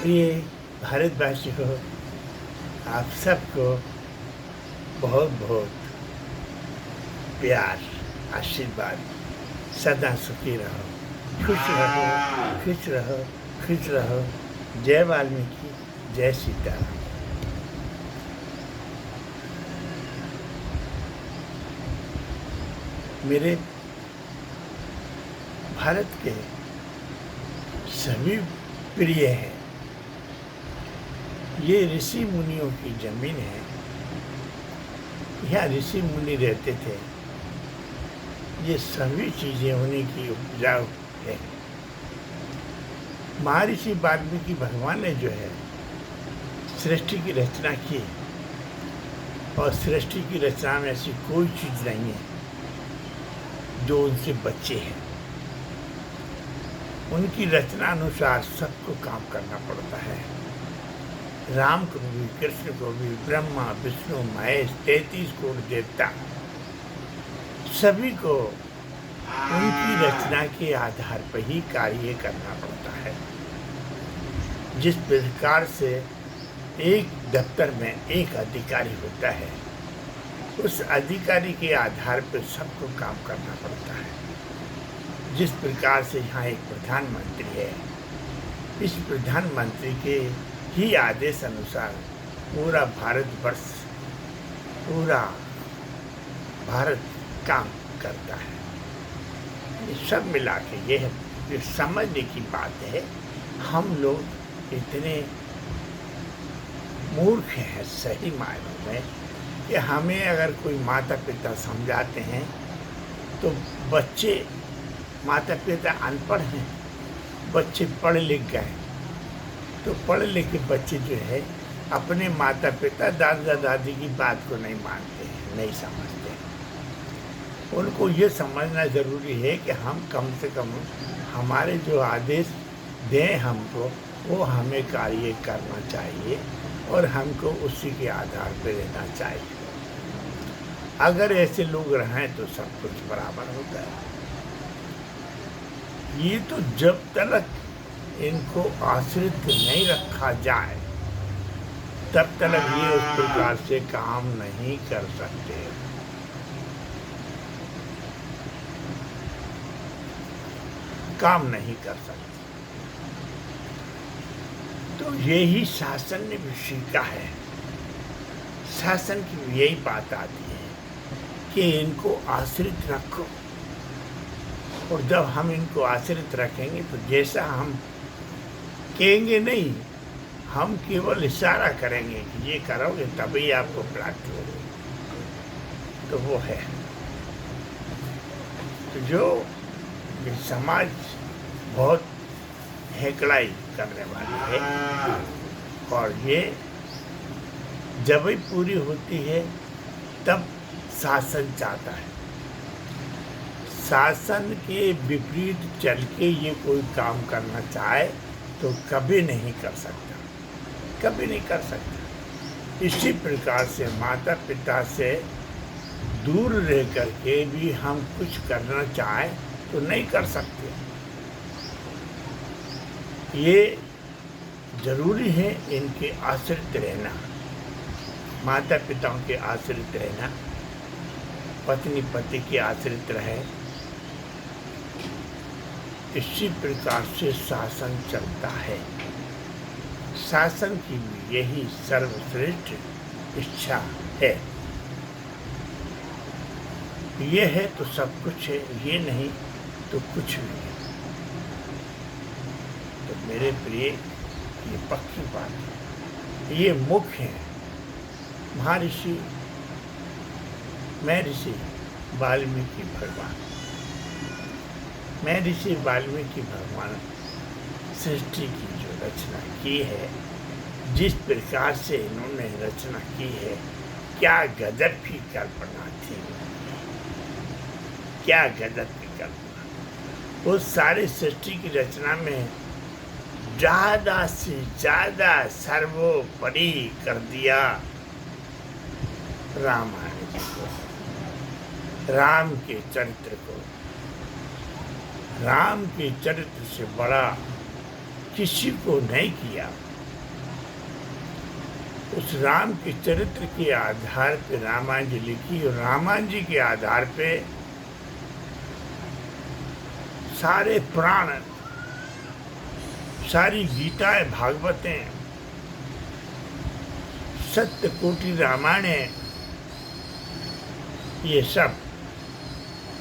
प्रिय भारतवासी हो, आप सबको बहुत बहुत प्यार, आशीर्वाद। सदा सुखी रहो, खुश रहो, खुश रहो, खुश रहो। जय वाल्मीकि, जय सीताराम। मेरे भारत के सभी प्रिय हैं। ये ऋषि मुनियों की जमीन है। यहाँ ऋषि मुनि रहते थे। ये सभी चीजें उन्हीं की उपजाऊ है। महर्षि वाल्मीकि भगवान ने जो है सृष्टि की रचना की, और सृष्टि की रचना में ऐसी कोई चीज नहीं है जो उनसे बच्चे हैं। उनकी रचना अनुसार सबको काम करना पड़ता है। राम को भी, कृष्ण को भी, ब्रह्मा, विष्णु, महेश, 33 करोड़ देवता, सभी को उनकी रचना के आधार पर ही कार्य करना पड़ता है। जिस प्रकार से एक दफ्तर में एक अधिकारी होता है, उस अधिकारी के आधार पर सबको काम करना पड़ता है। जिस प्रकार से यहाँ एक प्रधानमंत्री है, इस प्रधानमंत्री के ही आदेश अनुसार पूरा भारतवर्ष, पूरा भारत काम करता है। ये सब मिला के ये समझने की बात है। हम लोग इतने मूर्ख हैं सही मायनों में कि हमें अगर कोई माता पिता समझाते हैं तो बच्चे, माता पिता अनपढ़ हैं, बच्चे पढ़ लिख गए, तो पढ़े लिखे बच्चे जो है अपने माता पिता, दादा दादी की बात को नहीं मानते हैं, नहीं समझते हैं। उनको ये समझना ज़रूरी है कि हम कम से कम हमारे जो आदेश दें हमको, वो हमें कार्य करना चाहिए और हमको उसी के आधार पर रहना चाहिए। अगर ऐसे लोग रहें तो सब कुछ बराबर होता है। ये तो जब तक इनको आश्रित नहीं रखा जाए तब तक ये उस प्रकार से काम नहीं कर सकते। काम नहीं कर सकते। तो यही शासन ने भी सीखा है। शासन की यही बात आती है कि इनको आश्रित रखो, और जब हम इनको आश्रित रखेंगे तो जैसा हम कहेंगे नहीं, हम केवल इशारा करेंगे कि ये करोगे तभी आपको प्राप्त होगी, तो वो है। तो जो ये समाज बहुत हेकड़ाई करने वाली है, और ये जब ही पूरी होती है तब शासन चाहता है। शासन के विपरीत चल के ये कोई काम करना चाहे तो कभी नहीं कर सकता, कभी नहीं कर सकता। इसी प्रकार से माता पिता से दूर रह कर के भी हम कुछ करना चाहें तो नहीं कर सकते। ये जरूरी है इनके आश्रित रहना, माता पिताओं के आश्रित रहना, पत्नी पति के आश्रित रहे। इसी प्रकार से शासन चलता है। शासन की भी यही सर्वश्रेष्ठ इच्छा है। ये है तो सब कुछ है, ये नहीं तो कुछ नहीं है। तो मेरे प्रिय, ये पक्की बात है, ये मुख्य है। महर्षि, मैं ऋषि वाल्मीकि भगवान, मैं ऋषि वाल्मीकि भगवान सृष्टि की जो रचना की है, जिस प्रकार से इन्होंने रचना की है, क्या गजब की कल्पना थी, क्या गजब की कल्पना। उस सारी सृष्टि की रचना में ज़्यादा से ज़्यादा सर्वोपरि कर दिया रामायण जी को, राम के चरित्र को। राम के चरित्र से बड़ा किसी को नहीं किया। उस राम के चरित्र के आधार पे रामायण जी लिखी और रामायण जी के आधार पे सारे पुराण, सारी गीताएं, भागवतें, सत्य कोटि रामायण, ये सब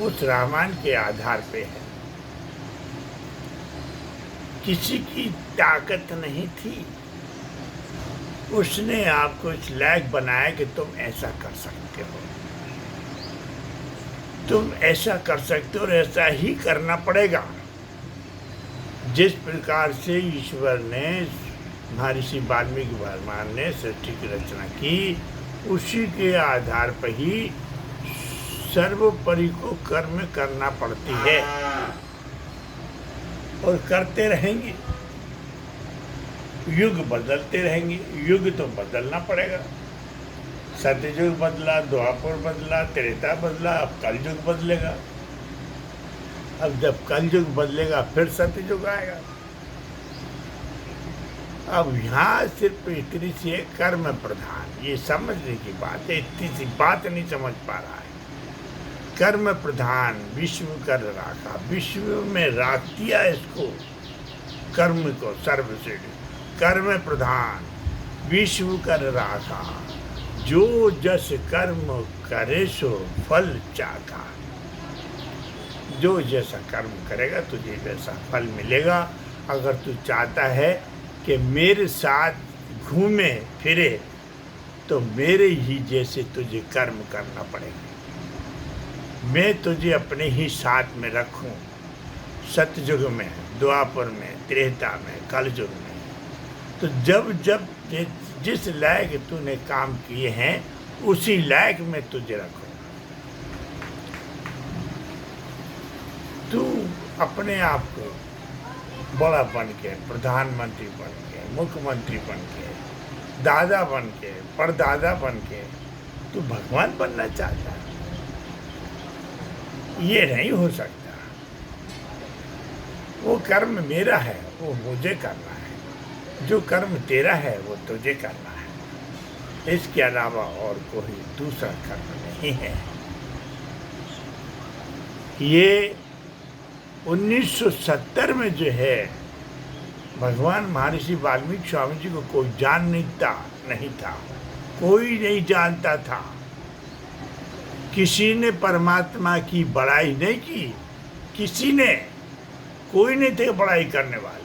उस रामायण के आधार पे है। किसी की ताकत नहीं थी, उसने आपको इस लायक बनाया कि तुम ऐसा कर सकते हो, तुम ऐसा कर सकते हो और ऐसा ही करना पड़ेगा। जिस प्रकार से ईश्वर ने, महर्षि वाल्मीकि भगवान ने सृष्टि की रचना की, उसी के आधार पर ही सर्वोपरि को कर्म करना पड़ती है और करते रहेंगे। युग बदलते रहेंगे, युग तो बदलना पड़ेगा। सत्ययुग बदला, द्वापर बदला, त्रेता बदला, अब कलयुग बदलेगा। अब जब कलयुग बदलेगा फिर सत्ययुग आएगा। अब यहाँ सिर्फ इतनी सी है कर्म प्रधान, ये समझने की बात है, इतनी सी बात नहीं समझ पा रहा है। कर्म प्रधान विश्व कर राखा, विश्व में राख दिया इसको, कर्म को सर्वश्रेष्ठ। कर्म प्रधान विश्व कर राखा, जो जस कर्म करे सो फल चाखा। जो जैसा कर्म करेगा तुझे वैसा फल मिलेगा। अगर तू चाहता है कि मेरे साथ घूमे फिरे तो मेरे ही जैसे तुझे कर्म करना पड़ेगा। मैं तुझे अपने ही साथ में रखूं, सतयुग में, द्वापर में, त्रेता में, कलयुग में। तो जब जब जिस लायक तूने काम किए हैं उसी लायक में तुझे रखूं। तू अपने आप को बड़ा बन के, प्रधानमंत्री बन के, मुख्यमंत्री बन के, दादा बन के, परदादा बन के तू भगवान बनना चाहता है, ये नहीं हो सकता। वो कर्म मेरा है, वो मुझे करना है। जो कर्म तेरा है वो तुझे करना है। इसके अलावा और कोई दूसरा कर्म नहीं है। ये 1970 में जो है भगवान महर्षि वाल्मीकि स्वामी जी को कोई जान नहीं था, कोई नहीं जानता था। किसी ने परमात्मा की बड़ाई नहीं की, किसी ने, कोई नहीं थे बड़ाई करने वाले।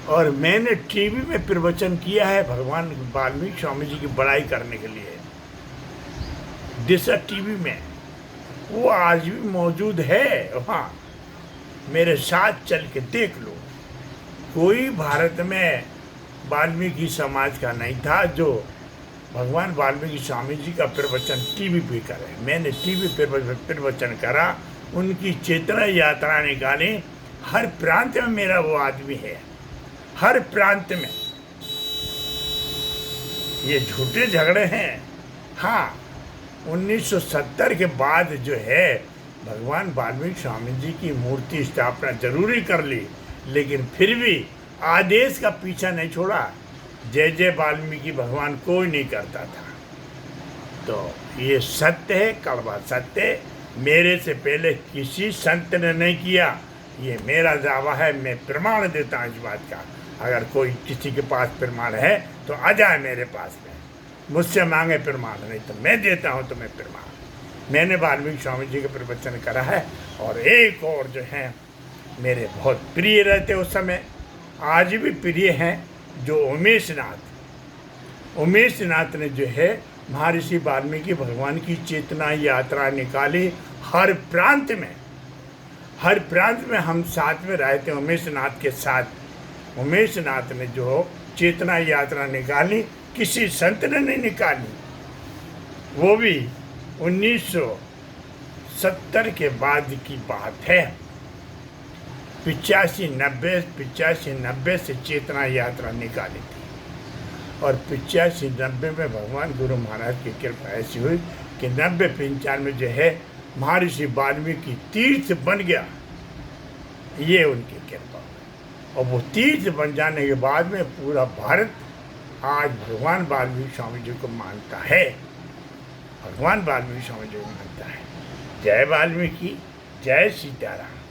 और मैंने टीवी में प्रवचन किया है भगवान वाल्मीकि स्वामी जी की बड़ाई करने के लिए, दिशा टीवी में। वो आज भी मौजूद है वहाँ, मेरे साथ चल के देख लो। कोई भारत में वाल्मीकि समाज का नहीं था जो भगवान वाल्मीकि स्वामी जी का प्रवचन टीवी पे करे। मैंने टीवी पे प्रवचन करा, उनकी चेतना यात्रा निकाली। हर प्रांत में मेरा वो आदमी है, हर प्रांत में। ये झूठे झगड़े हैं। हाँ, 1970 के बाद जो है भगवान वाल्मीकि स्वामी जी की मूर्ति स्थापना जरूरी कर ली, लेकिन फिर भी आदेश का पीछा नहीं छोड़ा। जय जय वाल्मीकि भगवान कोई नहीं करता था। तो ये सत्य है, कड़वा सत्य है। मेरे से पहले किसी संत ने नहीं किया, ये मेरा दावा है। मैं प्रमाण देता हूँ इस बात का। अगर कोई किसी के पास प्रमाण है तो आ जाए मेरे पास में, मुझसे मांगे प्रमाण, नहीं तो मैं देता हूँ तुम्हें प्रमाण। मैंने वाल्मीकि स्वामी जी का प्रवचन करा है। और एक और जो है मेरे बहुत प्रिय रहते उस समय, आज भी प्रिय हैं, जो उमेश नाथ ने जो है महर्षि वाल्मीकि भगवान की चेतना यात्रा निकाली। हर प्रांत में हम साथ में रहते हैं उमेश नाथ के साथ। उमेश नाथ ने जो चेतना यात्रा निकाली किसी संत ने नहीं निकाली, वो भी 1970 के बाद की बात है। 85-90 से चेतना यात्रा निकाली थी। और 85-90 में भगवान गुरु महाराज की कृपा ऐसी हुई कि 90-95 जो है महर्षि वाल्मीकि तीर्थ बन गया। ये उनकी कृपा। और वो तीर्थ बन जाने के बाद में पूरा भारत आज भगवान वाल्मीकि स्वामी जी को मानता है, भगवान वाल्मीकि स्वामी जी को मानता है। जय वाल्मीकि, जय सीताराम।